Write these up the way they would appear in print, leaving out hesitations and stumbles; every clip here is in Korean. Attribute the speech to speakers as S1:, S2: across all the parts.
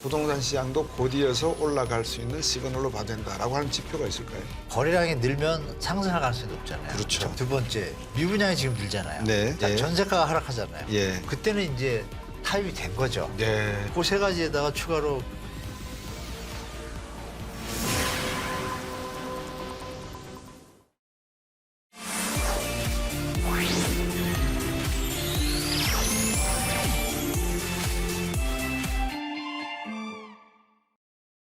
S1: 부동산 시장도 곧이어서 올라갈 수 있는 시그널로 봐야 된다라고 하는 지표가 있을까요?
S2: 거래량이 늘면 상승할 가능성이 높잖아요.
S1: 그렇죠.
S2: 두 번째, 미분양이 지금 늘잖아요.
S1: 네.
S2: 자,
S1: 예.
S2: 전세가가 하락하잖아요.
S1: 예.
S2: 그때는 이제 타입이 된 거죠.
S1: 네.
S2: 그 세 가지에다가 추가로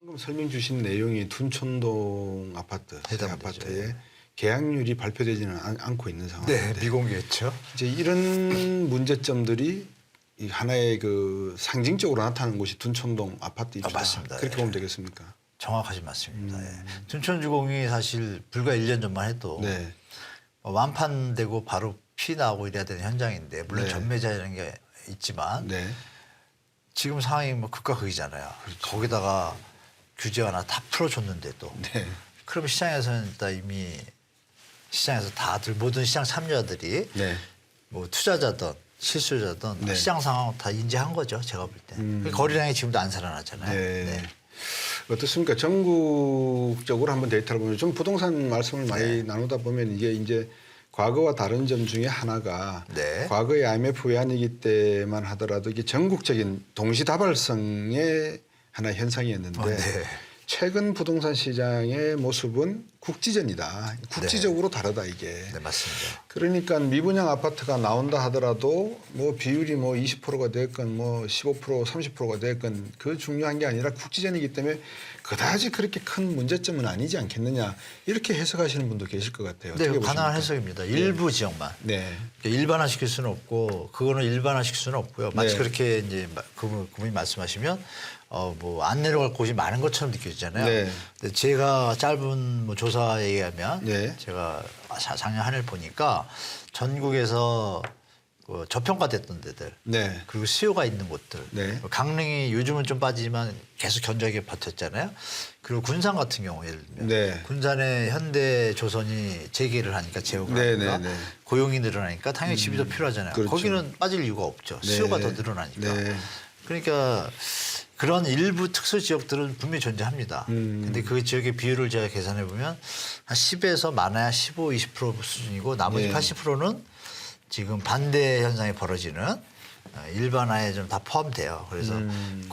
S1: 방금 설명 주신 내용이 둔촌동 아파트, 새
S2: 해당되죠.
S1: 아파트에 계약률이 발표되지는 않고 있는 상황인데
S2: 미공개했죠.
S1: 이제 이런 문제점들이 이 하나의 그 상징적으로 나타나는 곳이 둔촌동 아파트 입주다.
S2: 맞습니다.
S1: 그렇게
S2: 예.
S1: 보면 되겠습니까?
S2: 정확하신 말씀입니다. 예. 둔촌주공이 사실 불과 1년 전만 해도
S1: 네.
S2: 완판되고 바로 피 나오고 이래야 되는 현장인데 물론
S1: 네.
S2: 전매자라는 게 있지만
S1: 네.
S2: 지금 상황이 뭐 극과 극이잖아요. 거기다가 규제 하나 다 풀어줬는데도
S1: 네.
S2: 그럼 시장에서는 일단 이미 시장에서 다들 모든 시장 참여자들이
S1: 네.
S2: 뭐 투자자든 실수요자든
S1: 네.
S2: 시장 상황 다 인지한 거죠. 제가 볼 때. 거래량이 지금도 안 살아나잖아요.
S1: 네. 어떻습니까? 전국적으로 한번 데이터를 보면 좀 부동산 말씀을 많이 나누다 보면 이게 이제 과거와 다른 점 중에 하나가
S2: 네.
S1: 과거의 IMF 외환위기 때만 하더라도 이게 전국적인 동시다발성의 하나의 현상이었는데
S2: 네.
S1: 최근 부동산 시장의 모습은 국지전이다. 국지적으로 다르다 이게.
S2: 네, 맞습니다.
S1: 그러니까 미분양 아파트가 나온다 하더라도 뭐 비율이 뭐 20%가 됐건 뭐 15% 30%가 됐건 그 중요한 게 아니라 국지전이기 때문에 그다지 그렇게 큰 문제점은 아니지 않겠느냐 이렇게 해석하시는 분도 계실 것 같아요.
S2: 네,
S1: 어떻게
S2: 가능한
S1: 보십니까?
S2: 해석입니다. 일부 지역만.
S1: 네.
S2: 일반화시킬 수는 없고 그거는 일반화시킬 수는 없고요. 마치
S1: 네.
S2: 그렇게 이제 그분이 말씀하시면 뭐 안 내려갈 곳이 많은 것처럼 느껴지잖아요.
S1: 네.
S2: 근데 제가 짧은 뭐 조사에 의하면
S1: 네.
S2: 제가 작년 한 해를 보니까 전국에서 그 저평가됐던 데들
S1: 네.
S2: 그리고 수요가 있는 곳들
S1: 네.
S2: 강릉이 요즘은 좀 빠지지만 계속 견조하게 버텼잖아요. 그리고 군산 같은 경우 예를 들면
S1: 네.
S2: 군산에 현대조선이 재개를 하니까 재호가
S1: 네,
S2: 하니까
S1: 네, 네.
S2: 고용이 늘어나니까 당연히 집이 더 필요하잖아요.
S1: 그렇죠.
S2: 거기는 빠질 이유가 없죠.
S1: 네.
S2: 수요가 더 늘어나니까.
S1: 네.
S2: 그러니까 그런 일부 특수 지역들은 분명히 존재합니다. 근데 그 지역의 비율을 제가 계산해 보면 한 10에서 많아야 15, 20% 수준이고 나머지
S1: 네.
S2: 80%는 지금 반대 현상이 벌어지는 일반화에 좀 다 포함돼요. 그래서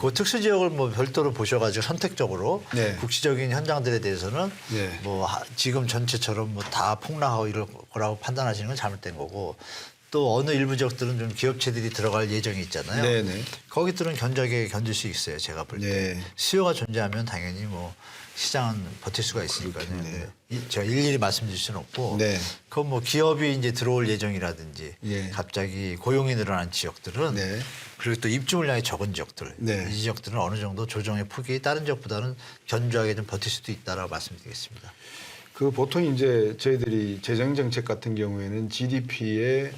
S2: 그 특수 지역을 뭐 별도로 보셔가지고 선택적으로
S1: 네.
S2: 국지적인 현장들에 대해서는
S1: 네.
S2: 뭐 지금 전체처럼 뭐 다 폭락하고 이럴 거라고 판단하시는 건 잘못된 거고 또 어느 일부 지역들은 좀 기업체들이 들어갈 예정이 있잖아요.
S1: 네네.
S2: 거기들은 견적에 견딜 수 있어요. 제가 볼 때.
S1: 네.
S2: 수요가 존재하면 당연히 뭐 시장은 버틸 수가 있으니까요.
S1: 그렇겠네요.
S2: 제가 일일이 말씀드릴 수는 없고
S1: 네.
S2: 그건 뭐 기업이 이제 들어올 예정이라든지
S1: 예.
S2: 갑자기 고용이 늘어난 지역들은
S1: 네.
S2: 그리고 또 입주 물량이 적은 지역들
S1: 네.
S2: 이 지역들은 어느 정도 조정의 폭이 다른 지역보다는 견조하게 좀 버틸 수도 있다라고 말씀드리겠습니다.
S1: 그 보통 이제 저희들이 재정 정책 같은 경우에는 GDP의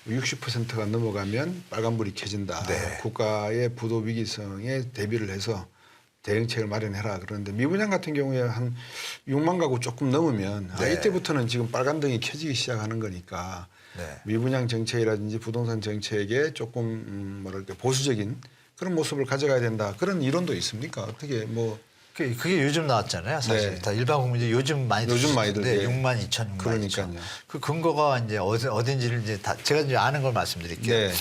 S1: 60%가 넘어가면 빨간불이 켜진다.
S2: 네.
S1: 국가의 부도 위기성에 대비를 해서 대응책을 마련해라. 그런데 미분양 같은 경우에 한 6만 가구 조금 넘으면
S2: 네.
S1: 이때부터는 지금 빨간등이 켜지기 시작하는 거니까
S2: 네.
S1: 미분양 정책이라든지 부동산 정책에 조금 뭐랄까 보수적인 그런 모습을 가져가야 된다. 그런 이론도 있습니까? 어떻게 뭐
S2: 그게 요즘 나왔잖아요. 사실
S1: 네.
S2: 다 일반 국민들이 요즘 많이
S1: 요즘 많이들,
S2: 듣는데
S1: 예.
S2: 6만 2천, 6만
S1: 그러니까요.
S2: 2천. 그 근거가 이제 어딘지를 이제 다 제가 이제 아는 걸 말씀드릴게요.
S1: 네.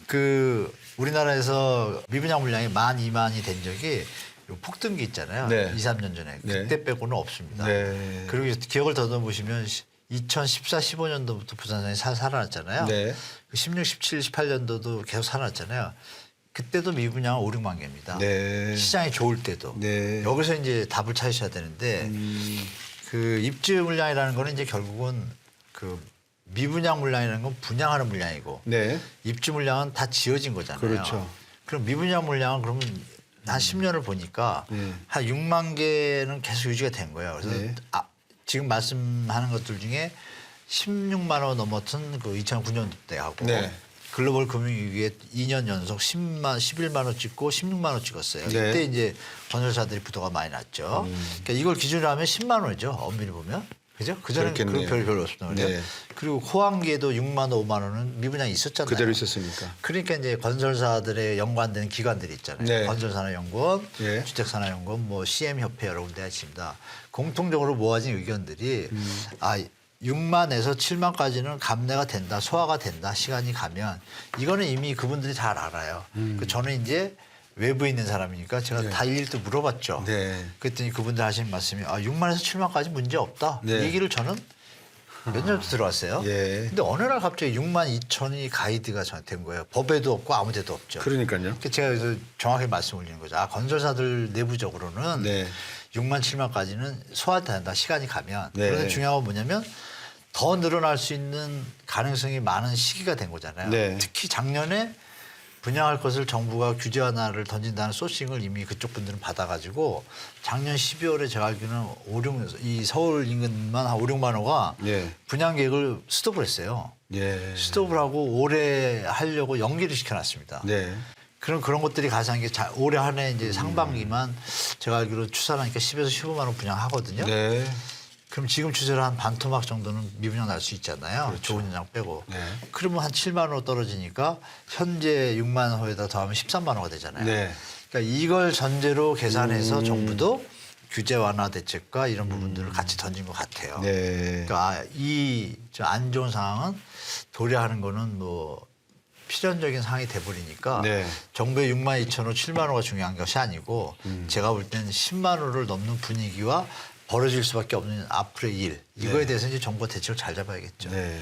S2: 그 우리나라에서 미분양 물량이 1-2만이 된 적이 요 폭등기 있잖아요.
S1: 네.
S2: 2, 3년 전에
S1: 네.
S2: 그때 빼고는 없습니다.
S1: 네.
S2: 그리고 기억을 더듬어 보시면 2014, 15년도부터 부산상이 살아났잖아요.
S1: 네.
S2: 그 16, 17, 18년도도 계속 살아났잖아요. 그때도 미분양은 5, 6만 개입니다.
S1: 네.
S2: 시장이 좋을 때도.
S1: 네.
S2: 여기서 이제 답을 찾으셔야 되는데 그 입주 물량이라는 거는 이제 결국은 그 미분양 물량이라는 건 분양하는 물량이고
S1: 네.
S2: 입주 물량은 다 지어진 거잖아요.
S1: 그렇죠.
S2: 그럼 미분양 물량은 그러면 한 10년을 보니까
S1: 네.
S2: 한 6만 개는 계속 유지가 된 거예요. 그래서
S1: 네.
S2: 지금 말씀하는 것들 중에 16만 원 넘었던 그 2009년도 때하고
S1: 네.
S2: 글로벌 금융위기에 2년 연속 11만 원 찍고 16만 원 찍었어요.
S1: 네.
S2: 이때 이제 건설사들이 부도가 많이 났죠. 그러니까 이걸 기준으로 하면 10만 원이죠. 엄밀히 보면. 그죠? 그전에는
S1: 그렇겠네요.
S2: 별로 없었단 말이에요.
S1: 네.
S2: 그리고 호황기에도 6만 원, 5만 원은 미분양이 있었잖아요.
S1: 그대로 있었으니까.
S2: 그러니까 이제 건설사들의 연관되는 기관들이 있잖아요.
S1: 네.
S2: 건설산업연구원,
S1: 예.
S2: 주택산업연구원, 뭐 CM협회 여러 군데가 있습니다. 공통적으로 모아진 의견들이 6만에서 7만까지는 감내가 된다, 소화가 된다, 시간이 가면 이거는 이미 그분들이 잘 알아요. 저는 이제 외부에 있는 사람이니까 제가
S1: 네.
S2: 다 일일이 또 물어봤죠.
S1: 네.
S2: 그랬더니 그분들 하신 말씀이 6만에서 7만까지 문제 없다.
S1: 네.
S2: 이 얘기를 저는 몇 년부터 들어왔어요.
S1: 예.
S2: 근데 어느 날 갑자기 6만 2천이 가이드가 저한테 된 거예요. 법에도 없고 아무 데도 없죠.
S1: 그러니까요.
S2: 그러니까 제가 여기서 정확히 말씀 올리는 거죠. 건설사들 내부적으로는
S1: 네.
S2: 6만 7만까지는 소화된다. 시간이 가면.
S1: 네.
S2: 그런데 중요한 건 뭐냐면 더 늘어날 수 있는 가능성이 많은 시기가 된 거잖아요.
S1: 네.
S2: 특히 작년에 분양할 것을 정부가 규제 완화를 던진다는 소싱을 이미 그쪽 분들은 받아가지고 작년 12월에 제가 알기로는 이 서울 인근만 한 5, 6만 호가
S1: 예.
S2: 분양 계획을 스톱을 했어요.
S1: 예.
S2: 스톱을 하고 올해 하려고 연기를 시켜놨습니다.
S1: 네.
S2: 그런 것들이 가장 이게 올해 한 해 이제 상반기만 제가 알기로 추산하니까 10에서 15만 원 분양하거든요.
S1: 네.
S2: 그럼 지금 추세로 한 반토막 정도는 미분양 날 수 있잖아요.
S1: 그렇죠.
S2: 좋은 현장 빼고.
S1: 네.
S2: 그러면 한 7만 원 떨어지니까 현재 6만 호에다 더하면 13만 원가 되잖아요.
S1: 네.
S2: 그러니까 이걸 전제로 계산해서 정부도 규제 완화 대책과 이런 부분들을 같이 던진 것 같아요.
S1: 네.
S2: 그러니까 이 안 좋은 상황은 도래하는 거는 뭐 필연적인 상황이 돼버리니까
S1: 네.
S2: 정부의 6만 2천 호, 7만 호가 중요한 것이 아니고 제가 볼 때는 10만 호를 넘는 분위기와 벌어질 수밖에 없는 앞으로의 일 이거에 대해서 이제 정부가 대책을 잘 잡아야겠죠.
S1: 네.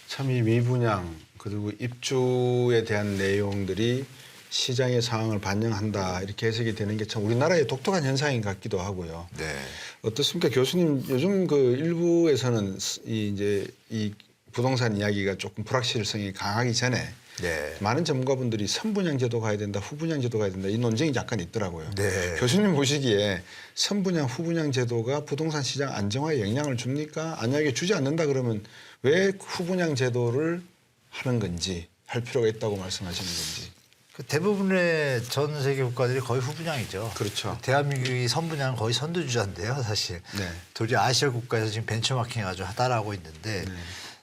S1: 참 이 미분양 그리고 입주에 대한 내용들이 시장의 상황을 반영한다 이렇게 해석이 되는 게 참 우리나라의 독특한 현상인 것 같기도 하고요.
S2: 네.
S1: 어떻습니까, 교수님? 요즘 그 일부에서는 이 부동산 이야기가 조금 불확실성이 강하기 전에
S2: 네.
S1: 많은 전문가분들이 선분양 제도 가야 된다, 후분양 제도 가야 된다 이 논쟁이 약간 있더라고요.
S2: 네.
S1: 교수님 보시기에 선분양, 후분양 제도가 부동산 시장 안정화에 영향을 줍니까? 만약에 주지 않는다 그러면 왜 후분양 제도를 하는 건지 할 필요가 있다고 말씀하시는 건지.
S2: 그 대부분의 전 세계 국가들이 거의 후분양이죠.
S1: 그렇죠.
S2: 대한민국이 선분양은 거의 선두주자인데요, 사실.
S1: 네.
S2: 도리어 아시아 국가에서 지금 벤처마킹 해가지고 따라하고 있는데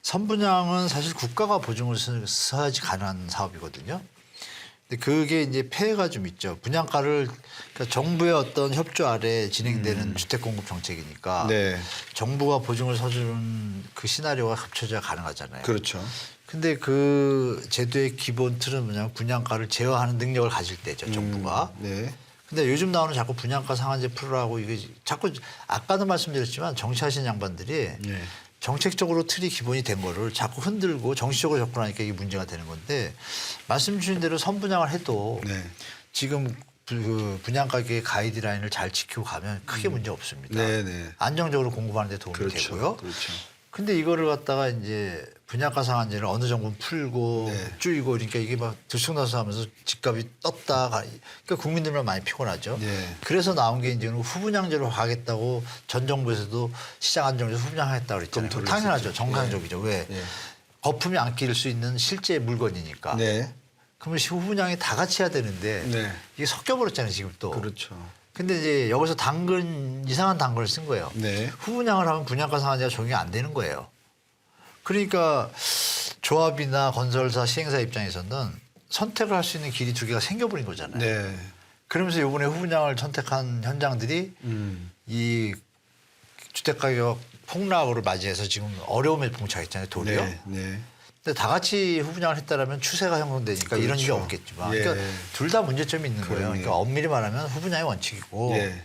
S2: 선분양은 사실 국가가 보증을 써야지 가능한 사업이거든요. 근데 그게 이제 폐해가 좀 있죠. 분양가를 그러니까 정부의 어떤 협조 아래 진행되는 주택 공급 정책이니까
S1: 네.
S2: 정부가 보증을 서주는 그 시나리오가 합쳐져야 가능하잖아요.
S1: 그렇죠.
S2: 근데 그 제도의 기본 틀은 뭐냐면 분양가를 제어하는 능력을 가질 때죠, 정부가.
S1: 네.
S2: 근데 요즘 나오는 자꾸 분양가 상한제 풀으라고 이게 자꾸 아까도 말씀드렸지만 정치하시는 양반들이
S1: 네.
S2: 정책적으로 틀이 기본이 된 거를 자꾸 흔들고 정치적으로 접근하니까 이게 문제가 되는 건데 말씀 주신 대로 선분양을 해도
S1: 네.
S2: 지금 그 분양가격의 가이드라인을 잘 지키고 가면 크게 문제 없습니다.
S1: 네, 네.
S2: 안정적으로 공급하는 데 도움이
S1: 그렇죠.
S2: 되고요.
S1: 그렇죠.
S2: 근데 이거를 갖다가 이제 분양가 상한제를 어느 정도 풀고
S1: 네.
S2: 줄이고 그러니까 이게 막 들쑥날쑥하면서 집값이 떴다. 그러니까 국민들만 많이 피곤하죠.
S1: 네.
S2: 그래서 나온 게 이제 후분양제로 가겠다고 전 정부에서도 시장 안정에서 후분양하겠다고 그랬잖아요.
S1: 검토를
S2: 당연하죠.
S1: 했었죠.
S2: 정상적이죠. 왜?
S1: 네.
S2: 거품이 안 끼일 수 있는 실제 물건이니까.
S1: 네.
S2: 그러면 후분양이 다 같이 해야 되는데
S1: 네.
S2: 이게 섞여버렸잖아요. 지금 또.
S1: 그렇죠.
S2: 근데 이제 여기서 이상한 당근을 쓴 거예요.
S1: 네.
S2: 후분양을 하면 분양가 상한제가 적용이 안 되는 거예요. 그러니까 조합이나 건설사, 시행사 입장에서는 선택을 할 수 있는 길이 두 개가 생겨버린 거잖아요.
S1: 네.
S2: 그러면서 이번에 후분양을 선택한 현장들이 이 주택가격 폭락으로 맞이해서 지금 어려움에 봉착했잖아요. 도리어.
S1: 네. 네.
S2: 근데 다 같이 후분양을 했다라면 추세가 형성되니까 이런 일이
S1: 그렇죠.
S2: 없겠지만
S1: 예.
S2: 그러니까 둘 다 문제점이 있는 거예요.
S1: 그러네요.
S2: 그러니까 엄밀히 말하면 후분양이 원칙이고
S1: 예.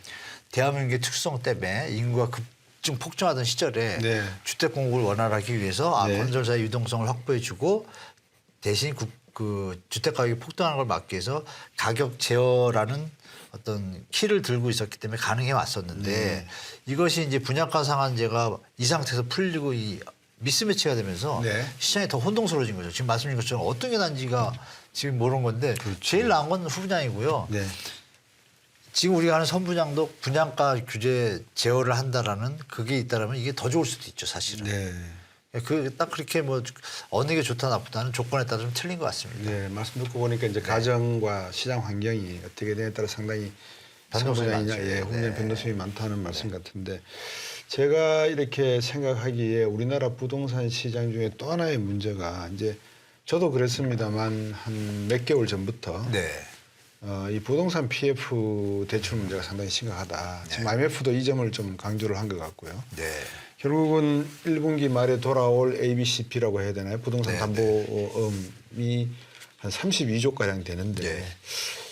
S2: 대한민국의 특수성 때문에 인구가 급증 폭증하던 시절에
S1: 네.
S2: 주택 공급을 원활하게 위해서
S1: 네.
S2: 건설사의 유동성을 확보해주고 대신 그 주택 가격이 폭등하는 걸 막기 위해서 가격 제어라는 어떤 키를 들고 있었기 때문에 가능해 왔었는데
S1: 네.
S2: 이것이 이제 분양가 상한제가 이 상태에서 풀리고 이 미스매치가 되면서
S1: 네.
S2: 시장이 더 혼동스러워진 거죠. 지금 말씀드린 것처럼 어떤 게 난지가 지금 모르는 건데 제일 나은 건 후분양이고요.
S1: 네.
S2: 지금 우리가 하는 선분양도 분양가 규제 제어를 한다라는 그게 있다라면 이게 더 좋을 수도 있죠, 사실은.
S1: 네.
S2: 딱 그렇게 뭐 어느 게 좋다 나쁘다는 조건에 따라 좀 틀린 것 같습니다.
S1: 네. 말씀 듣고 보니까 이제 가정과 시장 환경이 어떻게 되냐에 따라 상당히
S2: 변동성이
S1: 선분양이냐,
S2: 많죠.
S1: 예, 후분양
S2: 네.
S1: 변동성이 많다는 말씀 같은데 제가 이렇게 생각하기에 우리나라 부동산 시장 중에 또 하나의 문제가 이제 저도 그랬습니다만 한 몇 개월 전부터
S2: 네.
S1: 이 부동산 PF 대출 문제가 상당히 심각하다. 지금 IMF도 이 점을 좀 강조를 한 것 같고요.
S2: 네.
S1: 결국은 1분기 말에 돌아올 ABCP라고 해야 되나요? 부동산
S2: 네,
S1: 담보음이 한 32조 가량 되는데
S2: 네.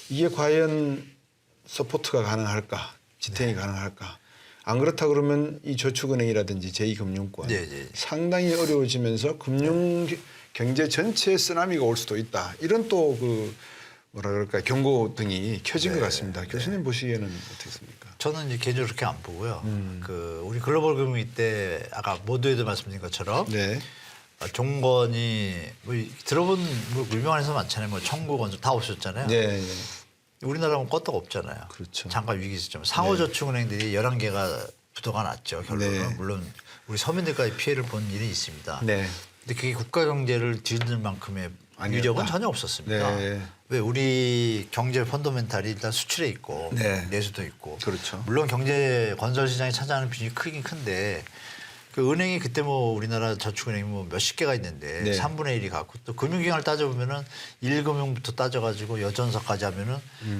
S1: 이게 과연 서포트가 가능할까? 지탱이 가능할까? 안 그렇다 그러면 이 저축은행이라든지 제2금융권
S2: 네, 네.
S1: 상당히 어려워지면서 금융 경제 전체에 쓰나미가 올 수도 있다. 이런 또 그 뭐라 그럴까 경고등이 켜진 것 같습니다. 교수님 보시기에는 어떻습니까?
S2: 저는 이제 개인적으로 그렇게 안 보고요. 그 우리 글로벌 금융위 때 아까 모두에도 말씀드린 것처럼
S1: 네.
S2: 종건이 뭐 들어본 뭐 유명한 회사 많잖아요. 뭐 청구건설 다 없었잖아요.
S1: 네. 네.
S2: 우리나라는 껐다가 없잖아요.
S1: 그렇죠.
S2: 잠깐 위기 있었지만 상호저축은행들이 11개가 부도가 났죠. 결론은
S1: 네.
S2: 물론 우리 서민들까지 피해를 본 일이 있습니다.
S1: 네.
S2: 근데 그게 국가 경제를 뒤흔들 만큼의
S1: 아니었다.
S2: 위력은 전혀 없었습니다.
S1: 네.
S2: 왜 우리 경제 펀더멘탈이 일단 수출에 있고
S1: 네.
S2: 내수도 있고
S1: 그렇죠.
S2: 물론 경제 건설 시장이 차지하는 비중이 크긴 큰데 그 은행이 그때 뭐 우리나라 저축은행이 뭐 몇십 개가 있는데
S1: 네.
S2: 3분의 1이 갖고 또 금융기관을 따져보면은 1금융부터 따져가지고 여전사까지 하면은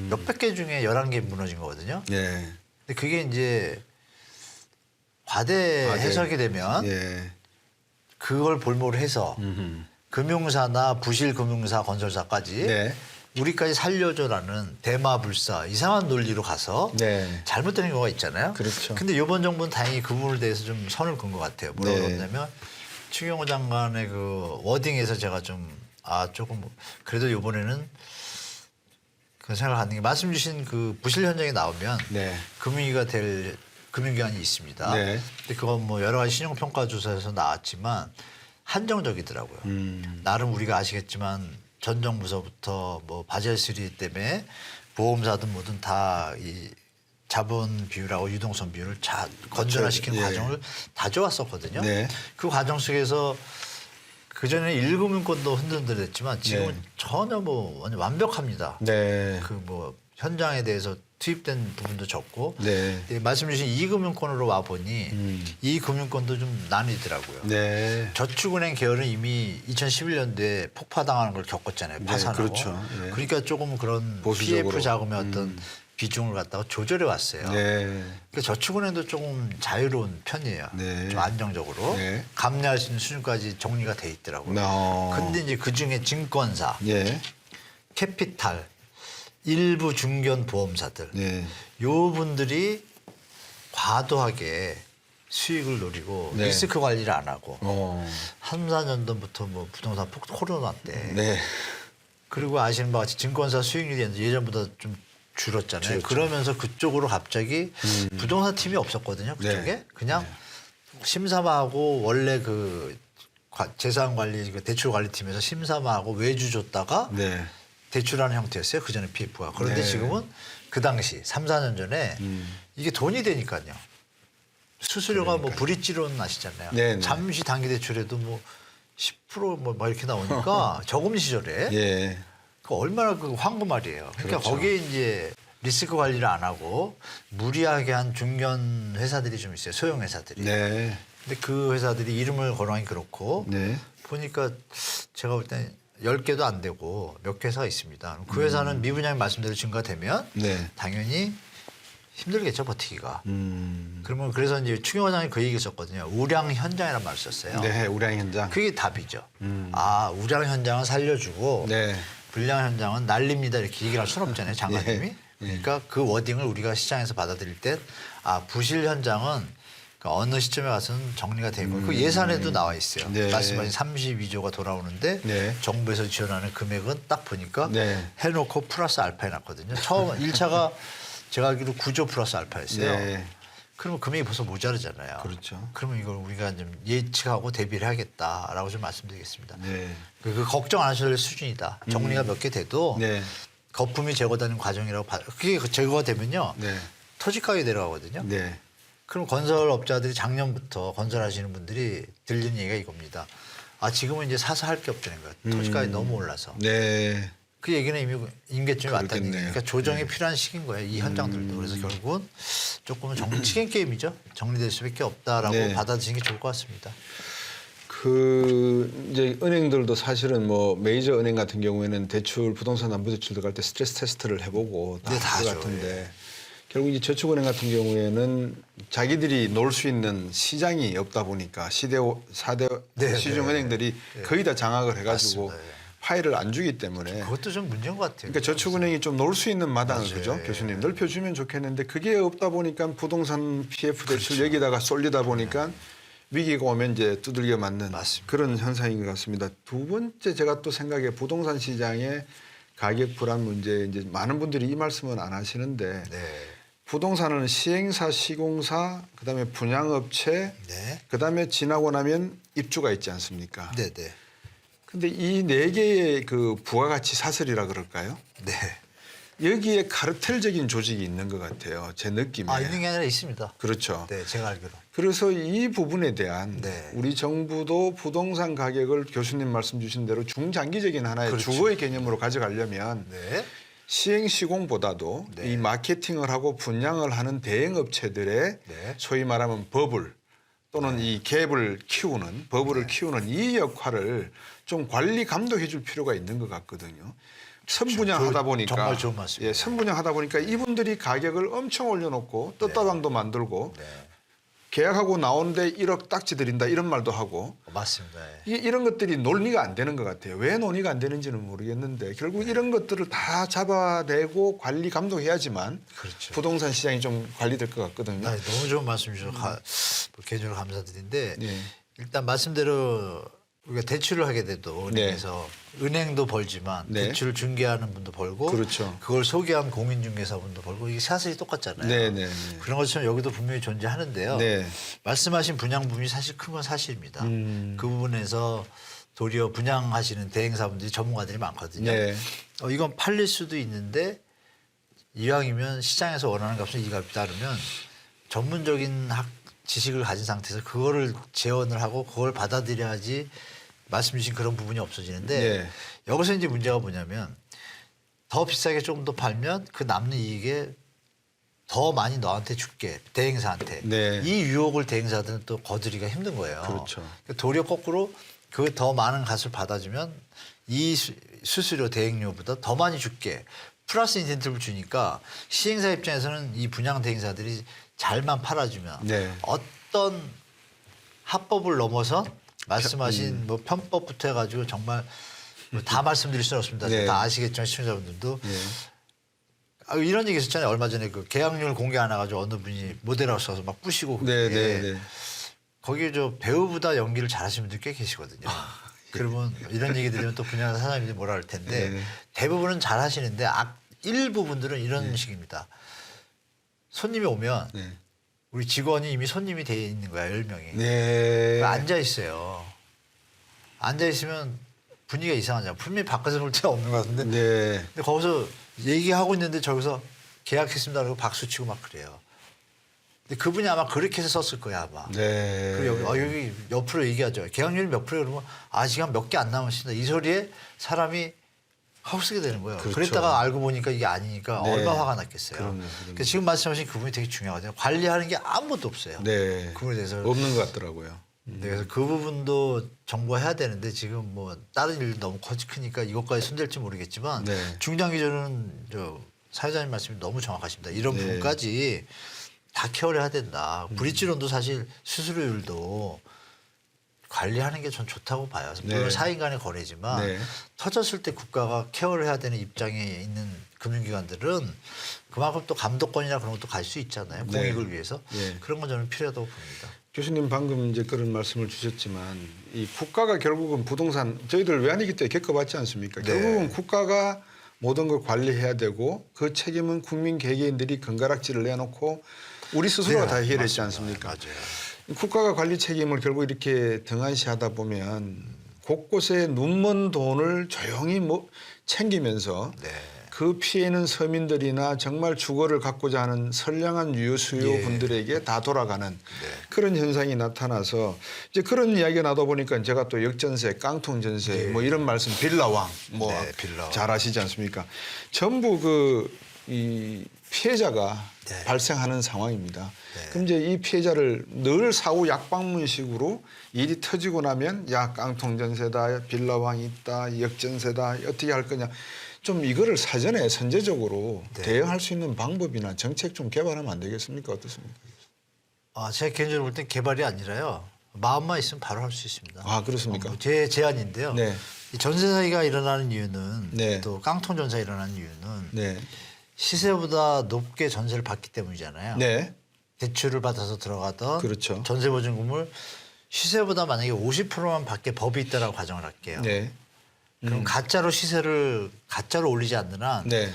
S2: 몇백 개 중에 11개 무너진 거거든요.
S1: 네.
S2: 근데 그게 이제 과대 해석이 되면
S1: 예.
S2: 그걸 볼모로 해서 금융사나 부실 금융사 건설사까지
S1: 네.
S2: 우리까지 살려줘라는 대마불사 이상한 논리로 가서
S1: 네.
S2: 잘못되는 경우가 있잖아요.
S1: 그렇죠.
S2: 근데 이번 정부는 다행히 그 부분에 대해서 좀 선을 그은 것 같아요. 뭐라고
S1: 네.
S2: 그러냐면 추경호 장관의 그 워딩에서 제가 좀 조금 그래도 이번에는 그 생각을 하는 게 말씀 주신 그 부실 현장에 나오면
S1: 네.
S2: 금융위가 될 금융기관이 있습니다.
S1: 네.
S2: 근데 그건 뭐 여러 가지 신용평가 조사에서 나왔지만 한정적이더라고요. 나름 우리가 아시겠지만 전 정부서부터 뭐 바젤3 때문에 보험사든 뭐든 다 이 자본 비율하고 유동성 비율을 건전화시키는
S1: 예.
S2: 과정을 다 좋았었거든요.
S1: 네.
S2: 그 과정 속에서 그전에 1금융권도 흔들흔들했지만 지금은
S1: 네.
S2: 전혀 뭐 완전 완벽합니다.
S1: 네.
S2: 그 뭐 현장에 대해서 투입된 부분도 적고
S1: 네.
S2: 말씀 주신 2금융권으로 와 보니 이 금융권도 좀 나뉘더라고요.
S1: 네.
S2: 저축은행 계열은 이미 2011년도에 폭파당하는 걸 겪었잖아요. 파산하고.
S1: 그렇죠. 예.
S2: 그러니까 조금 그런
S1: 보수적으로.
S2: PF 자금의 어떤 비중을 갖다가 조절해 왔어요.
S1: 네.
S2: 그러니까 저축은행도 조금 자유로운 편이에요.
S1: 네.
S2: 좀 안정적으로
S1: 네.
S2: 감내할 수 있는 수준까지 정리가 돼 있더라고요. 근데 이제 그 중에 증권사,
S1: 예.
S2: 캐피탈, 일부 중견 보험사들,
S1: 네.
S2: 요 분들이 과도하게 수익을 노리고
S1: 네.
S2: 리스크 관리를 안 하고 3, 4년 전부터 뭐 부동산 코로나 때
S1: 네.
S2: 그리고 아시는 바와 같이 증권사 수익률이 예전보다 좀 줄었잖아요.
S1: 줄었죠.
S2: 그러면서 그쪽으로 갑자기 부동산 팀이 없었거든요. 그쪽에
S1: 네.
S2: 그냥 심사하고 원래 그 재산 관리 그 대출 관리팀에서 심사하고 외주 줬다가
S1: 네.
S2: 대출하는 형태였어요. 그 전에 PF가. 그런데
S1: 네.
S2: 지금은 그 당시 3, 4년 전에 이게 돈이 되니까요. 수수료가 뭐 브릿지론 아시잖아요.
S1: 네, 네.
S2: 잠시 단기 대출에도 뭐 10% 이렇게 나오니까 저금 시절에
S1: 예.
S2: 그 얼마나 그 황금알이에요. 그러니까
S1: 그렇죠.
S2: 거기에 이제 리스크 관리를 안 하고 무리하게 한 중견 회사들이 좀 있어요. 소형 회사들이.
S1: 네.
S2: 근데 그 회사들이 이름을 거론하기 그렇고
S1: 네.
S2: 보니까 제가 볼 때 10개도 안 되고 몇 개 회사가 있습니다. 그 회사는 미분양이 말씀대로 증가되면
S1: 네.
S2: 당연히 힘들겠죠, 버티기가. 그러면 그래서 이제 추경호 장관이 그 얘기 했었거든요. 우량 현장이라는 말을 썼어요.
S1: 네. 우량 현장.
S2: 그게 답이죠. 우량 현장은 살려주고
S1: 네.
S2: 불량 현장은 날립니다 이렇게 얘기를 할 수는 없잖아요, 장관님이.
S1: 예.
S2: 그러니까 그 워딩을 우리가 시장에서 받아들일 때 부실 현장은 그러니까 어느 시점에 가서는 정리가 되고 그 예산에도 나와 있어요.
S1: 네.
S2: 말씀하신 32조가 돌아오는데
S1: 네.
S2: 정부에서 지원하는 금액은 딱 보니까
S1: 네.
S2: 해놓고 플러스 알파 해놨거든요. 처음 1차가 제가 알기로 9조 플러스 알파였어요.
S1: 네.
S2: 그러면 금액이 벌써 모자르잖아요.
S1: 그렇죠.
S2: 그러면 이걸 우리가 좀 예측하고 대비를 해야겠다라고 좀 말씀드리겠습니다.
S1: 네.
S2: 그 걱정 안 하셔도 될 수준이다. 정리가 몇 개 돼도
S1: 네.
S2: 거품이 제거되는 과정이라고 그게 제거가 되면요.
S1: 네.
S2: 토지 가격이 내려가거든요.
S1: 네.
S2: 그럼 건설업자들이 작년부터 건설하시는 분들이 들리는 얘기가 이겁니다. 지금은 이제 사서 할 게 없다는 거예요. 토지 가격이 너무 올라서.
S1: 네.
S2: 그 얘기는 이미 임계점이 왔다는
S1: 그렇겠네요.
S2: 얘기니까 조정이 필요한 시기인 거예요. 이 현장들도. 그래서 결국은 조금은 치킨 게임이죠. 정리될 수밖에 없다라고
S1: 네.
S2: 받아들이는 게 좋을 것 같습니다.
S1: 그 이제 은행들도 사실은 뭐 메이저 은행 같은 경우에는 대출 부동산 담보대출 들어갈 때 스트레스 테스트를 해보고 다
S2: 네, 다
S1: 할 것
S2: 하죠.
S1: 같은데 결국 이제 저축은행 같은 경우에는 자기들이 놀 수 있는 시장이 없다 보니까 4대
S2: 네,
S1: 시중
S2: 네.
S1: 은행들이 거의 다 장악을 해가지고
S2: 맞습니다. 예.
S1: 파일을 안 주기 때문에
S2: 그것도 좀 문제인 것 같아요.
S1: 그러니까 저축은행이 좀 놀 수 있는 마당을
S2: 맞아요.
S1: 그죠
S2: 예.
S1: 교수님 넓혀주면 좋겠는데 그게 없다 보니까 부동산 PF 대출
S2: 그렇죠.
S1: 여기다가 쏠리다 보니까 위기가 오면 이제 두들겨 맞는
S2: 맞습니다.
S1: 그런 현상인 것 같습니다. 두 번째 제가 또 생각해 부동산 시장의 가격 불안 문제 이제 많은 분들이 이 말씀은 안 하시는데
S2: 네.
S1: 부동산은 시행사, 시공사, 그다음에 분양업체,
S2: 네.
S1: 그다음에 지나고 나면 입주가 있지 않습니까?
S2: 네, 네.
S1: 근데 이 네 개의 그 부가가치 사슬이라 그럴까요?
S2: 네.
S1: 여기에 카르텔적인 조직이 있는 것 같아요. 제 느낌에.
S2: 있는 게 아니라 있습니다.
S1: 그렇죠.
S2: 네, 제가 알기로.
S1: 그래서 이 부분에 대한
S2: 네.
S1: 우리 정부도 부동산 가격을 교수님 말씀 주신 대로 중장기적인 하나의
S2: 그렇죠.
S1: 주거의 개념으로 가져가려면
S2: 네.
S1: 시행 시공보다도
S2: 네.
S1: 이 마케팅을 하고 분양을 하는 대행업체들의
S2: 네.
S1: 소위 말하면 버블 또는 이 갭을 키우는 버블을 키우는 이 역할을 좀 관리 감독해 줄 필요가 있는 것 같거든요. 선분양하다 보니까
S2: 정말 좋은 말씀이에요.
S1: 예, 선분양하다 보니까 이분들이 가격을 엄청 올려놓고 떴다방도 만들고
S2: 네.
S1: 계약하고 나오는데 1억 딱지 드린다 이런 말도 하고
S2: 맞습니다. 예.
S1: 이런 것들이 논리가 안 되는 것 같아요. 왜 논의가 안 되는지는 모르겠는데 결국 이런 것들을 다 잡아내고 관리 감독해야지만
S2: 그렇죠.
S1: 부동산 시장이 좀 관리될 것 같거든요.
S2: 네, 너무 좋은 말씀 주셔서 개인적으로 감사드린데
S1: 네.
S2: 일단 말씀대로 우리가 대출을 하게 돼도 은행에서 은행도 벌지만
S1: 네.
S2: 대출을 중개하는 분도 벌고
S1: 그렇죠.
S2: 그걸 소개한 공인중개사분도 벌고 이게 사실이 똑같잖아요.
S1: 네, 네, 네.
S2: 그런 것처럼 여기도 분명히 존재하는데요.
S1: 네.
S2: 말씀하신 분양 부분이 사실 큰 건 사실입니다.
S1: 음.
S2: 그 부분에서 도리어 분양하시는 대행사분들이 전문가들이 많거든요.
S1: 네.
S2: 이건 팔릴 수도 있는데 이왕이면 시장에서 원하는 값은 이 값이 따르면 전문적인 지식을 가진 상태에서 그거를 재원을 하고 그걸 받아들여야지 말씀 주신 그런 부분이 없어지는데
S1: 네.
S2: 여기서 이제 문제가 뭐냐면 더 비싸게 조금 더 팔면 그 남는 이익에 더 많이 너한테 줄게 대행사한테
S1: 네.
S2: 이 유혹을 대행사들은 또 거두기가 힘든 거예요.
S1: 그렇죠.
S2: 도리어 거꾸로 그 더 많은 값을 받아주면 이 수수료 대행료보다 더 많이 줄게 플러스 인센티브를 주니까 시행사 입장에서는 이 분양 대행사들이 잘만 팔아주면
S1: 네.
S2: 어떤 합법을 넘어서 말씀하신 뭐 편법부터 해가지고 정말 뭐다 말씀드릴 수는 없습니다.
S1: 네.
S2: 다 아시겠지만 시청자분들도
S1: 네.
S2: 이런 얘기 있었잖아요. 얼마 전에 그 계약률 공개 안 해가지고 어느 분이 모델하고 써서 막 부시고
S1: 네,
S2: 그게
S1: 네, 네.
S2: 거기에 저 배우보다 연기를 잘하시는 분들 꽤 계시거든요. 그러면 이런 얘기 들으면 또 분야 사장님들이 뭐라 할 텐데
S1: 네.
S2: 대부분은 잘하시는데 일부분들은 이런 식입니다. 손님이 오면
S1: 네.
S2: 우리 직원이 이미 손님이 돼 있는 거야 10명이.
S1: 네.
S2: 앉아 있어요. 앉아 있으면 분위기가 이상하잖아. 분명히 밖에서 볼 때 없는 것 같은데.
S1: 네.
S2: 근데 거기서 얘기하고 있는데 저기서 계약했습니다. 그러고 박수 치고 막 그래요. 근데 그분이 아마 그렇게 해서 썼을 거야 아마.
S1: 네.
S2: 그리고 여기 옆으로 얘기하죠. 계약률이 몇 프로 그러면 아직 한 몇 개 안 남았습니다. 이 소리에 사람이 하고 쓰게 되는 거예요.
S1: 그렇죠.
S2: 그랬다가 알고 보니까 이게 아니니까
S1: 네.
S2: 얼마나 화가 났겠어요.
S1: 그럼요.
S2: 그러니까 지금 말씀하신 그분이 되게 중요하거든요. 관리하는 게 아무것도 없어요.
S1: 네.
S2: 그거에 대해서
S1: 없는 것 같더라고요.
S2: 네, 그래서 그 부분도 정부해야 되는데 지금 뭐 다른 일 너무 크니까 이것까지 손댈지 모르겠지만
S1: 네.
S2: 중장기적으로는 사회자님 말씀이 너무 정확하십니다. 이런
S1: 네.
S2: 부분까지 다 케어를 해야 된다. 브릿지론도 사실 수수료율도 관리하는 게 전 좋다고 봐요. 물론
S1: 네.
S2: 4인 간의 거래지만
S1: 네.
S2: 터졌을 때 국가가 케어를 해야 되는 입장에 있는 금융기관들은 그만큼 또 감독권이나 그런 것도 갈 수 있잖아요.
S1: 네.
S2: 공익을 위해서.
S1: 네.
S2: 그런 건 저는 필요하다고 봅니다.
S1: 교수님 방금 이제 그런 말씀을 주셨지만 이 국가가 결국은 부동산 저희들 외환위기 때 겪어봤지 않습니까?
S2: 네.
S1: 결국은 국가가 모든 걸 관리해야 되고 그 책임은 국민 개개인들이 금가락지를 내놓고 우리 스스로가
S2: 네,
S1: 다 해결했지
S2: 맞습니다.
S1: 않습니까?
S2: 맞아요.
S1: 국가가 관리 책임을 결국 이렇게 등한시하다 보면 곳곳에 눈먼 돈을 조용히 챙기면서
S2: 네.
S1: 그 피해는 서민들이나 정말 주거를 갖고자 하는 선량한 유효 수요
S2: 예.
S1: 분들에게 다 돌아가는
S2: 네.
S1: 그런 현상이 나타나서 이제 그런 이야기가 나다 보니까 제가 또 역전세, 깡통 전세
S2: 예.
S1: 뭐 이런 말씀 빌라왕 뭐
S2: 네, 빌라왕.
S1: 잘 아시지 않습니까? 전부 이 피해자가
S2: 네.
S1: 발생하는 상황입니다.
S2: 네.
S1: 그럼 이제 이 피해자를 늘 사후 약방문식으로 일이 터지고 나면 야 깡통 전세다, 빌라왕이 있다, 역전세다 어떻게 할 거냐. 좀 이거를 사전에 선제적으로
S2: 네.
S1: 대응할 수 있는 방법이나 정책 좀 개발하면 안 되겠습니까? 어떻습니까?
S2: 제가 개인적으로 볼 땐 개발이 아니라요. 마음만 있으면 바로 할 수 있습니다.
S1: 아 그렇습니까?
S2: 제 제안인데요.
S1: 네.
S2: 이 전세 사기가 일어나는 이유는
S1: 네.
S2: 또 깡통 전세가 일어나는 이유는
S1: 네.
S2: 시세보다 높게 전세를 받기 때문이잖아요.
S1: 네.
S2: 대출을 받아서 들어가던
S1: 그렇죠.
S2: 전세 보증금을 시세보다 만약에 50%만 받게 법이 있다라고 가정을 할게요.
S1: 네.
S2: 그럼 가짜로 시세를 가짜로 올리지 않는 한
S1: 네.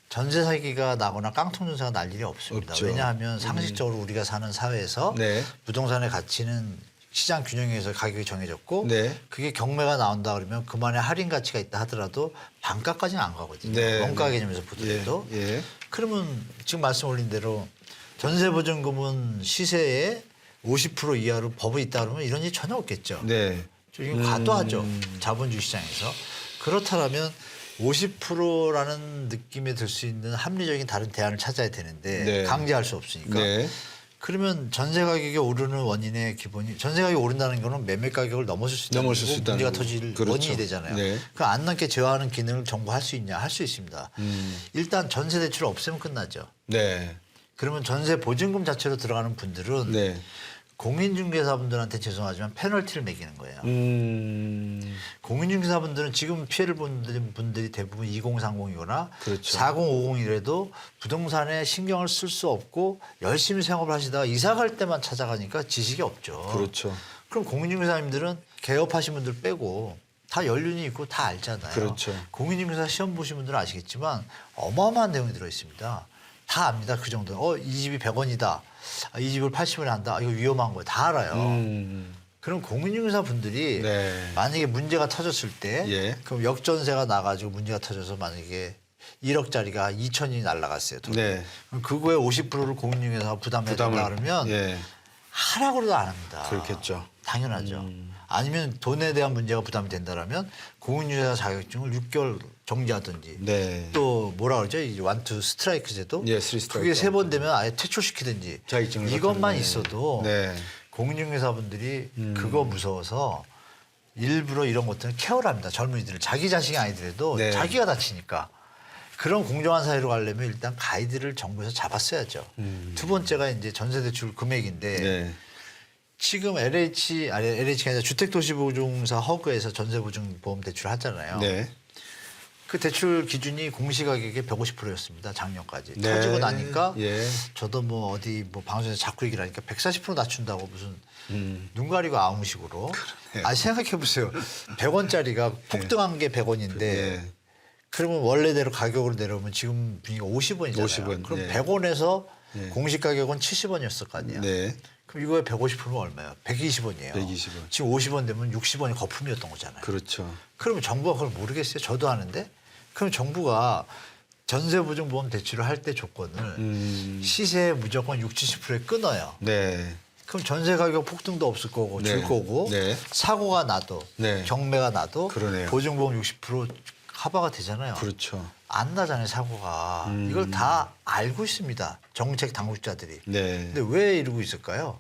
S2: 전세 사기가 나거나 깡통 전세가 날 일이 없습니다.
S1: 없죠.
S2: 왜냐하면 상식적으로 우리가 사는 사회에서
S1: 네.
S2: 부동산의 가치는 시장 균형에 의해서 가격이 정해졌고
S1: 네.
S2: 그게 경매가 나온다 그러면 그만의 할인 가치가 있다 하더라도 반가까지는 안 가거든요.
S1: 네.
S2: 원가 개념에서 보더라도.
S1: 예. 예.
S2: 그러면 지금 말씀 올린 대로 전세 보증금은 시세의 50% 이하로 법이 있다 그러면 이런 일이 전혀 없겠죠.
S1: 네.
S2: 이게 과도하죠. 자본주의 시장에서. 그렇다면 50%라는 느낌에 들 수 있는 합리적인 다른 대안을 찾아야 되는데
S1: 네.
S2: 강제할 수 없으니까.
S1: 네.
S2: 그러면 전세 가격이 오르는 원인의 기본이 전세 가격이 오른다는 거는 매매 가격을 넘어설 수 있다는
S1: 넘어설 수
S2: 거고
S1: 있다는
S2: 문제가
S1: 거고.
S2: 터질
S1: 그렇죠.
S2: 원인이 되잖아요.
S1: 네.
S2: 그 안 남게 제어하는 기능을 정부 할 수 있냐? 할 수 있습니다. 일단 전세 대출을 없애면 끝나죠.
S1: 네.
S2: 그러면 전세 보증금 자체로 들어가는 분들은
S1: 네.
S2: 공인중개사분들한테 죄송하지만 페널티를 매기는 거예요. 공인중개사분들은 지금 피해를 보는 분들이 대부분 2030이거나
S1: 그렇죠.
S2: 4050이라도 부동산에 신경을 쓸 수 없고 열심히 생업을 하시다가 이사 갈 때만 찾아가니까 지식이 없죠.
S1: 그렇죠.
S2: 그럼 공인중개사님들은 개업하신 분들 빼고 다 연륜이 있고 다 알잖아요.
S1: 그렇죠.
S2: 공인중개사 시험 보신 분들은 아시겠지만 어마어마한 내용이 들어 있습니다. 다 압니다. 그 정도. 이 집이 100원이다. 이 집을 80원에 한다. 이거 위험한 거예요. 다 알아요. 그럼 공인중개사 분들이
S1: 네.
S2: 만약에 문제가 터졌을 때
S1: 예.
S2: 그럼 역전세가 나가지고 문제가 터져서 만약에 1억짜리가 2천이 날라갔어요. 돈이.
S1: 네.
S2: 그럼 그거의 50%를 공인중개사가 부담해야 된다 그러면
S1: 예.
S2: 하라고도 안 합니다.
S1: 그렇겠죠.
S2: 당연하죠. 아니면 돈에 대한 문제가 부담이 된다라면 공인중개사 자격증을 6개월 정지하든지
S1: 네.
S2: 또 뭐라 그러죠? 이 완투 스트라이크 제도.
S1: 예, 쓰리 스트라이크.
S2: 그게 3번 되면 아예 퇴출시키든지
S1: 자격증을
S2: 이것만
S1: 갖다는,
S2: 있어도
S1: 네.
S2: 공인중개사분들이 그거 무서워서 일부러 이런 것들은 케어를 합니다. 젊은이들을. 자기 자식이 아니더라도
S1: 네.
S2: 자기가 다치니까. 그런 공정한 사회로 가려면 일단 가이드를 정부에서 잡았어야죠. 두 번째가 이제 전세대출 금액인데
S1: 네.
S2: 지금 LH가 아니라 주택도시보증사 허그에서 전세보증보험 대출을 하잖아요.
S1: 네.
S2: 그 대출 기준이 공시가격의 150%였습니다. 작년까지.
S1: 네.
S2: 터지고 나니까
S1: 예.
S2: 저도 뭐 어디 뭐 방송에서 자꾸 얘기를 하니까 140% 낮춘다고 무슨 눈 가리고 아웅식으로. 생각해 보세요. 100원짜리가 폭등한 게 100원인데
S1: 예.
S2: 그러면 원래대로 가격으로 내려오면 지금 분위기가 50원이잖아요.
S1: 50원,
S2: 그럼
S1: 예.
S2: 100원에서
S1: 예.
S2: 공시가격은 70원이었을 거 아니에요.
S1: 네.
S2: 그럼 이거의 150%는 얼마예요? 120원이에요.
S1: 120원.
S2: 지금 50원 되면 60원이 거품이었던 거잖아요.
S1: 그렇죠.
S2: 그러면 정부가 그걸 모르겠어요. 저도 아는데. 그럼 정부가 전세보증보험 대출을 할 때 조건을 시세에 무조건 60, 70%에 끊어요.
S1: 네.
S2: 그럼 전세 가격 폭등도 없을 거고 줄
S1: 네.
S2: 거고
S1: 네.
S2: 사고가 나도
S1: 네.
S2: 경매가 나도
S1: 그러네요.
S2: 보증보험 60% 커버가 되잖아요.
S1: 그렇죠.
S2: 안 나잖아요, 사고가. 이걸 다 알고 있습니다. 정책 당국자들이.
S1: 네.
S2: 근데 왜 이러고 있을까요?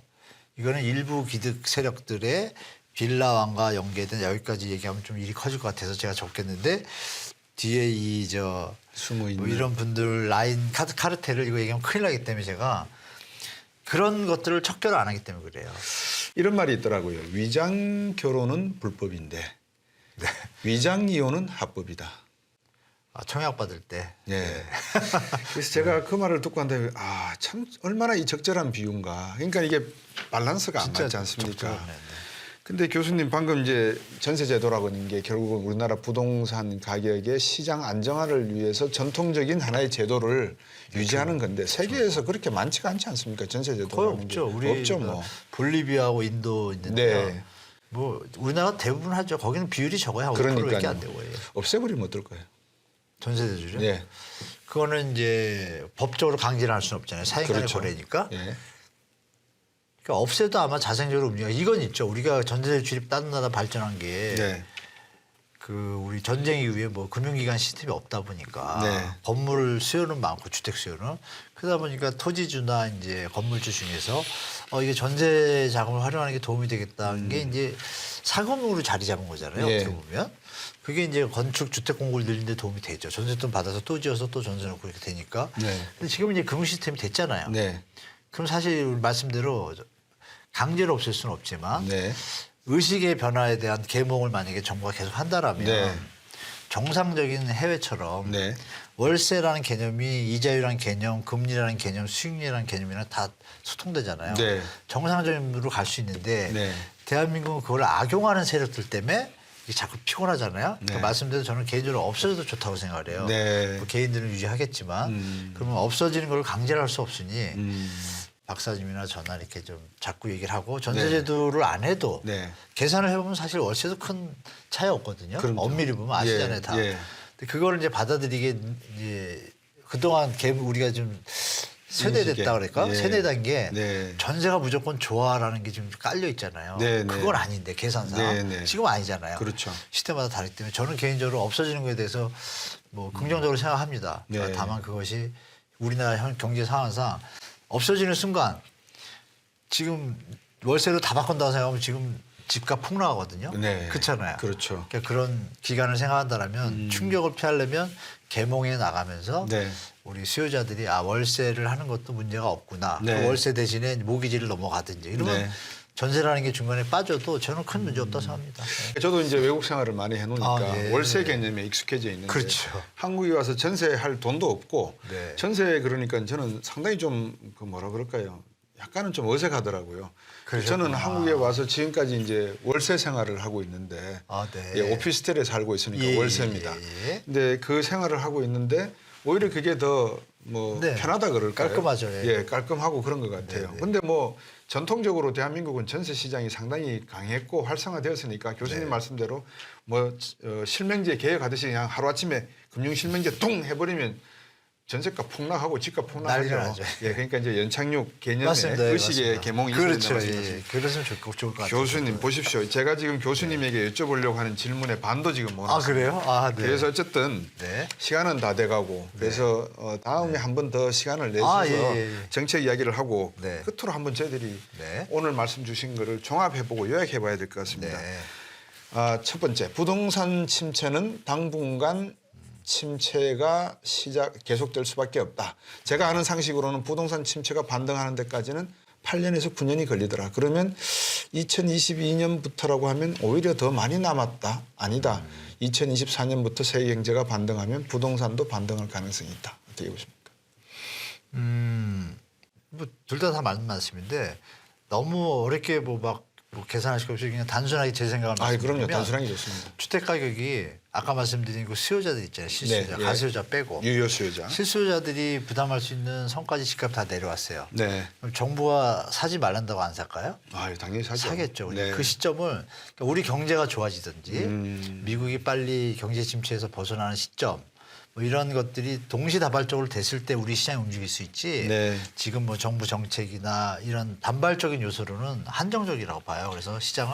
S2: 이거는 일부 기득 세력들의 빌라왕과 연계된 여기까지 얘기하면 좀 일이 커질 것 같아서 제가 적겠는데 뒤에
S1: 숨어 있는
S2: 뭐 이런 분들 라인 카르텔을 이거 얘기하면 큰일 나기 때문에 제가 그런 것들을 척결을 안 하기 때문에 그래요.
S1: 이런 말이 있더라고요. 위장 결혼은 불법인데
S2: 네.
S1: 위장 이혼은 합법이다.
S2: 청약 받을 때.
S1: 네. 그래서 제가 그 말을 듣고 한 다음에 참 얼마나 이 적절한 비유인가. 그러니까 이게 밸런스가 안 맞지 않습니까?
S2: 적절하네. 네.
S1: 근데 교수님 방금 이제 전세제도라고 하는 게 결국은 우리나라 부동산 가격의 시장 안정화를 위해서 전통적인 하나의 제도를 유지하는 건데 세계에서 그렇게 많지가 않지 않습니까? 전세제도라는
S2: 거의
S1: 게.
S2: 없죠. 우리
S1: 없죠 뭐.
S2: 볼리비아하고 인도 있는데요.
S1: 네.
S2: 뭐 우리나라 대부분 하죠. 거기는 비율이 적어요. 5%밖에
S1: 그러니까요.
S2: 안 되고요.
S1: 없애버리면 어떨까요?
S2: 전세대출이요?
S1: 네.
S2: 그거는 이제 법적으로 강제를 할 수는 없잖아요. 사인간의
S1: 그렇죠.
S2: 거래니까.
S1: 예.
S2: 그러니까 없애도 아마 자생적으로 움직여. 이건 있죠. 우리가 전세대출이 다른 나라 발전한 게
S1: 네.
S2: 그 우리 전쟁 이후에 뭐 금융기관 시스템이 없다 보니까
S1: 네.
S2: 건물 수요는 많고 주택 수요는 그러다 보니까 토지주나 이제 건물주 중에서 이게 전세 자금을 활용하는 게 도움이 되겠다는 게 이제 사금으로 자리 잡은 거잖아요.
S1: 예.
S2: 어떻게 보면 그게 이제 건축 주택 공급을 늘리는 데 도움이 되죠. 전세돈 받아서 또 지어서 또 전세 놓고 이렇게 되니까.
S1: 네.
S2: 근데 지금 이제 금융 시스템이 됐잖아요.
S1: 네.
S2: 그럼 사실 말씀대로 강제로 없앨 수는 없지만
S1: 네.
S2: 의식의 변화에 대한 계몽을 만약에 정부가 계속 한다라면
S1: 네.
S2: 정상적인 해외처럼
S1: 네.
S2: 월세라는 개념이 이자율이라는 개념, 금리라는 개념, 수익률이라는 개념이랑 다 소통되잖아요.
S1: 네.
S2: 정상적으로 갈 수 있는데
S1: 네.
S2: 대한민국은 그걸 악용하는 세력들 때문에 이게 자꾸 피곤하잖아요.
S1: 네.
S2: 그러니까 말씀대로 저는 개인적으로 없어져도 좋다고 생각을 해요.
S1: 네.
S2: 뭐 개인들은 유지하겠지만 그러면 없어지는 걸 강제를 할 수 없으니 박사님이나 저나 이렇게 좀 자꾸 얘기를 하고 전세제도를 안 해도
S1: 네.
S2: 계산을 해보면 사실 월세도 큰 차이 없거든요.
S1: 그럼요.
S2: 엄밀히 보면 아시잖아요,
S1: 예,
S2: 다.
S1: 예.
S2: 근데 그거를 이제 받아들이게 이제 그동안 우리가 좀 세뇌됐다 그럴까?
S1: 예.
S2: 세뇌된 게
S1: 네.
S2: 전세가 무조건 좋아라는 게 지금 깔려 있잖아요.
S1: 네, 네.
S2: 그건 아닌데 계산상
S1: 네, 네.
S2: 지금 아니잖아요.
S1: 그렇죠.
S2: 시대마다 다르기 때문에 저는 개인적으로 없어지는 거에 대해서 뭐 긍정적으로 생각합니다.
S1: 네.
S2: 다만 그것이 우리나라 현 경제 상황상 없어지는 순간 지금 월세로 다 바꾼다고 생각하면 지금 집값 폭락하거든요.
S1: 네.
S2: 그렇잖아요.
S1: 그렇죠.
S2: 그러니까 그런 기간을 생각한다면 충격을 피하려면 계몽에 나가면서
S1: 네.
S2: 우리 수요자들이 월세를 하는 것도 문제가 없구나.
S1: 네.
S2: 그 월세 대신에 모기지를 넘어가든지 이러면
S1: 네.
S2: 전세라는 게 중간에 빠져도 저는 큰 문제 없다고 생각합니다. 네.
S1: 저도 이제 외국 생활을 많이 해놓으니까
S2: 아, 네.
S1: 월세 개념에 익숙해져 있는데
S2: 그렇죠.
S1: 한국에 와서 전세할 돈도 없고
S2: 네.
S1: 전세 그러니까 저는 상당히 좀 그 뭐라 그럴까요? 약간은 좀 어색하더라고요.
S2: 그러셨구나.
S1: 저는 한국에 와서 지금까지 이제 월세 생활을 하고 있는데
S2: 네.
S1: 예, 오피스텔에 살고 있으니까 월세입니다.
S2: 예.
S1: 근데 그 생활을 하고 있는데 오히려 그게 더 뭐
S2: 네.
S1: 편하다 그럴까요?
S2: 깔끔하죠. 예.
S1: 예, 깔끔하고 그런 것 같아요.
S2: 네.
S1: 근데 뭐 전통적으로 대한민국은 전세 시장이 상당히 강했고 활성화되었으니까 교수님
S2: 네.
S1: 말씀대로 뭐 실명제 개혁하듯이 그냥 하루아침에 금융실명제 뚱 해버리면 전세값 폭락하고 집값
S2: 난리
S1: 폭락하죠.
S2: 나죠.
S1: 예, 그러니까 이제 연착륙 개념의
S2: 맞습니다. 예,
S1: 의식의
S2: 맞습니다.
S1: 개몽이
S2: 그렇죠.
S1: 있어야 된다고
S2: 예.
S1: 말씀하십니다.
S2: 그랬으면 좋을 것 같아요.
S1: 교수님 보십시오. 제가 지금 교수님에게 여쭤보려고 하는 질문의 반도 지금 못
S2: 아 그래요? 아 네.
S1: 그래서 어쨌든
S2: 네.
S1: 시간은 다 돼가고 그래서 다음에 한 번 더 시간을 내셔서
S2: 예.
S1: 정책 이야기를 하고
S2: 네.
S1: 끝으로 한번 저희들이
S2: 네.
S1: 오늘 말씀 주신 거를 종합해보고 요약해봐야 될 것 같습니다.
S2: 네.
S1: 첫 번째, 부동산 침체는 당분간 침체가 계속될 수밖에 없다. 제가 아는 상식으로는 부동산 침체가 반등하는 데까지는 8년에서 9년이 걸리더라. 그러면 2022년부터라고 하면 오히려 더 많이 남았다. 아니다. 2024년부터 세계 경제가 반등하면 부동산도 반등할 가능성이 있다. 어떻게 보십니까?
S2: 뭐 둘 다 맞는 말씀인데 너무 어렵게 뭐 계산하실 것 없이 그냥 단순하게 제 생각을
S1: 그럼요.
S2: 말씀드리면
S1: 단순하게 좋습니다.
S2: 주택 가격이 아까 말씀드린 그 수요자들 있잖아요. 실수요자,
S1: 네, 예.
S2: 가수요자 빼고
S1: 유효 수요자.
S2: 실수요자들이 부담할 수 있는 성까지 집값 다 내려왔어요.
S1: 네.
S2: 그럼 정부가 사지 말란다고 안 살까요?
S1: 당연히 사죠.
S2: 사겠죠.
S1: 네.
S2: 그 시점을 그러니까 우리 경제가 좋아지든지 미국이 빨리 경제 침체에서 벗어나는 시점 뭐 이런 것들이 동시다발적으로 됐을 때 우리 시장이 움직일 수 있지.
S1: 네.
S2: 지금 뭐 정부 정책이나 이런 단발적인 요소로는 한정적이라고 봐요. 그래서 시장을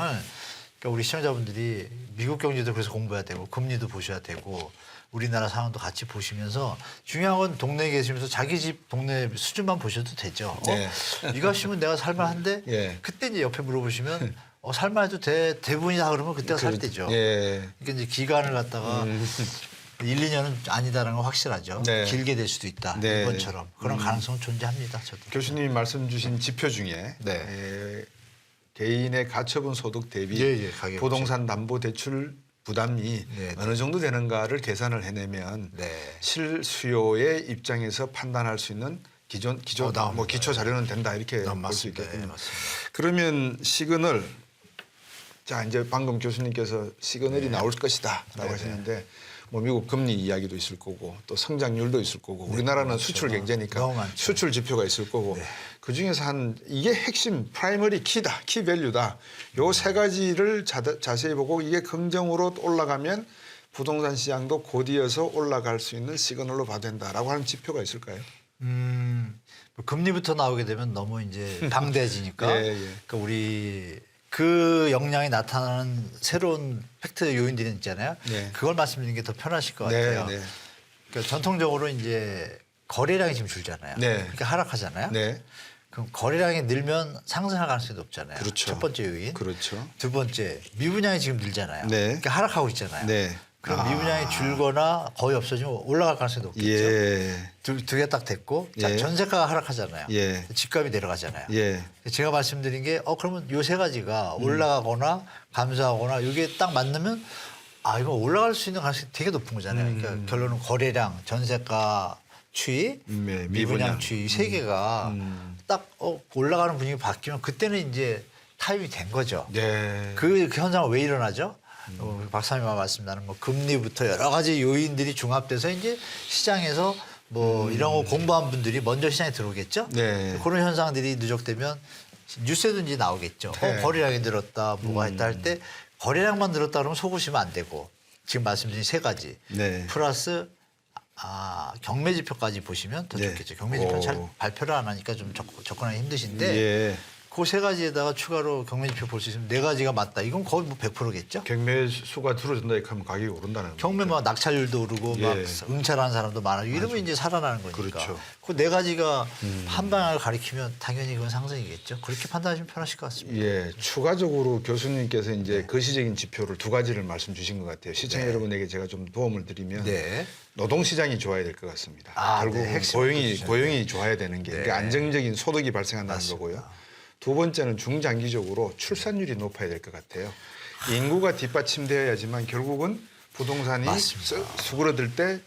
S2: 그러니까 우리 시청자분들이 미국 경제도 그래서 공부해야 되고 금리도 보셔야 되고 우리나라 상황도 같이 보시면서 중요한 건 동네에 계시면서 자기 집 동네 수준만 보셔도 되죠.
S1: 네.
S2: 이 값이면 내가 살만한데
S1: 예.
S2: 그때 이제 옆에 물어보시면 살만해도 돼. 대부분이 다 그러면 그때가 살 때죠.
S1: 예.
S2: 그러니까 이제 기간을 갖다가 1, 2년은 아니다라는 건 확실하죠.
S1: 네.
S2: 길게 될 수도 있다.
S1: 네.
S2: 이번처럼. 그런 가능성은 존재합니다. 저도.
S1: 교수님이 말씀 주신 지표 중에
S2: 네.
S1: 개인의 가처분 소득 대비
S2: 예, 가격
S1: 부동산 담보 대출 부담이
S2: 네,
S1: 어느 정도 되는가를 계산을 해내면
S2: 네.
S1: 실수요의 입장에서 판단할 수 있는 기초
S2: 나옵니다.
S1: 기초 자료는 된다 이렇게 볼 수
S2: 맞습니다.
S1: 있겠군요.
S2: 예, 맞습니다.
S1: 그러면 시그널 자 이제 방금 교수님께서 시그널이 나올 것이다라고
S2: 네,
S1: 하시는데 뭐 미국 금리 이야기도 있을 거고 또 성장률도 있을 거고 우리나라는
S2: 그렇죠.
S1: 수출 경제니까
S2: 너무 많죠.
S1: 수출 지표가 있을 거고 그 중에서 이게 핵심 프라이머리 키다 키 밸류다 요 세 가지를 자세히 보고 이게 긍정으로 올라가면 부동산 시장도 곧이어서 올라갈 수 있는 시그널로 봐도 된다라고 하는 지표가 있을까요?
S2: 뭐 금리부터 나오게 되면 너무 이제 방대해지니까
S1: 예, 예.
S2: 그 우리 그 역량이 나타나는 새로운 팩트 요인들이 있잖아요.
S1: 네.
S2: 그걸 말씀드리는 게 더 편하실 것
S1: 네,
S2: 같아요.
S1: 네.
S2: 그러니까 전통적으로 이제 거래량이 지금 줄잖아요.
S1: 네.
S2: 그러니까 하락하잖아요.
S1: 네.
S2: 그럼 거래량이 늘면 상승할 가능성이 높잖아요.
S1: 그렇죠.
S2: 첫 번째 요인.
S1: 그렇죠.
S2: 두 번째 미분양이 지금 늘잖아요.
S1: 네.
S2: 그러니까 하락하고 있잖아요.
S1: 네.
S2: 그럼 미분양이 줄거나 거의 없어지면 올라갈 가능성이 높겠죠.
S1: 예.
S2: 두 개 딱 됐고 자,
S1: 예.
S2: 전세가가 하락하잖아요.
S1: 예.
S2: 집값이 내려가잖아요.
S1: 예.
S2: 제가 말씀드린 게 그러면 요 세 가지가 올라가거나 감소하거나 이게 딱 맞으면 이거 올라갈 수 있는 가능성이 되게 높은 거잖아요. 그러니까 결론은 거래량, 전세가 추이,
S1: 네,
S2: 미분양
S1: 미분양.
S2: 추이 세 개가 딱 올라가는 분위기 바뀌면 그때는 이제 타임이 된 거죠.
S1: 네.
S2: 그 현상은 왜 일어나죠? 박사님과 말씀 나눈 뭐 금리부터 여러 가지 요인들이 중합돼서 이제 시장에서 뭐 이런 거 공부한 분들이 먼저 시장에 들어오겠죠.
S1: 네.
S2: 그런 현상들이 누적되면 뉴스에도 이제 나오겠죠.
S1: 네.
S2: 거래량이 늘었다, 뭐가 했다 할 때 거래량만 늘었다 그러면 속으시면 안 되고 지금 말씀드린 세 가지
S1: 네.
S2: 플러스 경매 지표까지 보시면 더
S1: 네.
S2: 좋겠죠. 경매 지표는 잘
S1: 오.
S2: 발표를 안 하니까 좀 접근하기 힘드신데
S1: 예.
S2: 그 세 가지에다가 추가로 경매 지표 볼 수 있으면 네 가지가 맞다. 이건 거의 뭐 100%겠죠.
S1: 경매 수가 줄어든다 이렇게 하면 가격이 오른다는
S2: 경매 막 낙찰률도 오르고 막
S1: 예.
S2: 응찰하는 사람도 많아요. 이러면 이제 살아나는 거니까.
S1: 그렇죠.
S2: 그 네 가지가 한 방향을 가리키면 당연히 그건 상승이겠죠. 그렇게 판단하시면 편하실 것 같습니다.
S1: 예, 추가적으로 교수님께서 이제 거시적인 지표를 두 가지를 말씀 주신 것 같아요. 시청자 여러분에게 제가 좀 도움을 드리면
S2: 네.
S1: 노동 시장이 좋아야 될 것 같습니다. 결국
S2: 네, 핵심을 또
S1: 고용이 좋아야 되는 게
S2: 네.
S1: 그러니까 안정적인 소득이 발생한다는
S2: 맞습니다.
S1: 거고요. 두 번째는 중장기적으로 출산율이 높아야 될 것 같아요. 인구가 뒷받침되어야지만 결국은 부동산이
S2: 맞습니다.
S1: 수그러들 때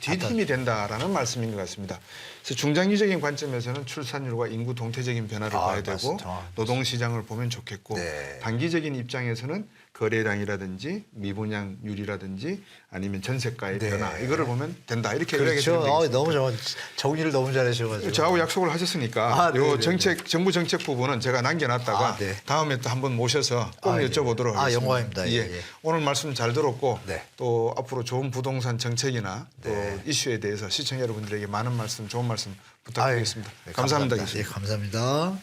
S1: 뒷힘이 된다라는 말씀인 것 같습니다. 그래서 중장기적인 관점에서는 출산율과 인구 동태적인 변화를 봐야 되고
S2: 맞습니다.
S1: 노동시장을 보면 좋겠고
S2: 네.
S1: 단기적인 입장에서는 거래량이라든지 미분양률이라든지 아니면 전세가의
S2: 네.
S1: 변화 이거를 보면 된다 이렇게 이야기 드리면
S2: 그렇죠.
S1: 되겠습니다.
S2: 너무 정리를 너무 잘하셔가지고.
S1: 저하고 약속을 하셨으니까
S2: 네,
S1: 요
S2: 네, 네.
S1: 정부 정책 부분은 제가 남겨놨다가
S2: 네.
S1: 다음에 또 한번 모셔서 꼭
S2: 예.
S1: 여쭤보도록 하겠습니다.
S2: 영광입니다. 예, 예.
S1: 오늘 말씀 잘 들었고
S2: 네.
S1: 또 앞으로 좋은 부동산 정책이나
S2: 네.
S1: 또 이슈에 대해서 시청자 여러분들에게 많은 말씀, 좋은 말씀 부탁드리겠습니다.
S2: 네,
S1: 감사합니다.
S2: 예,
S1: 교수님.
S2: 감사합니다.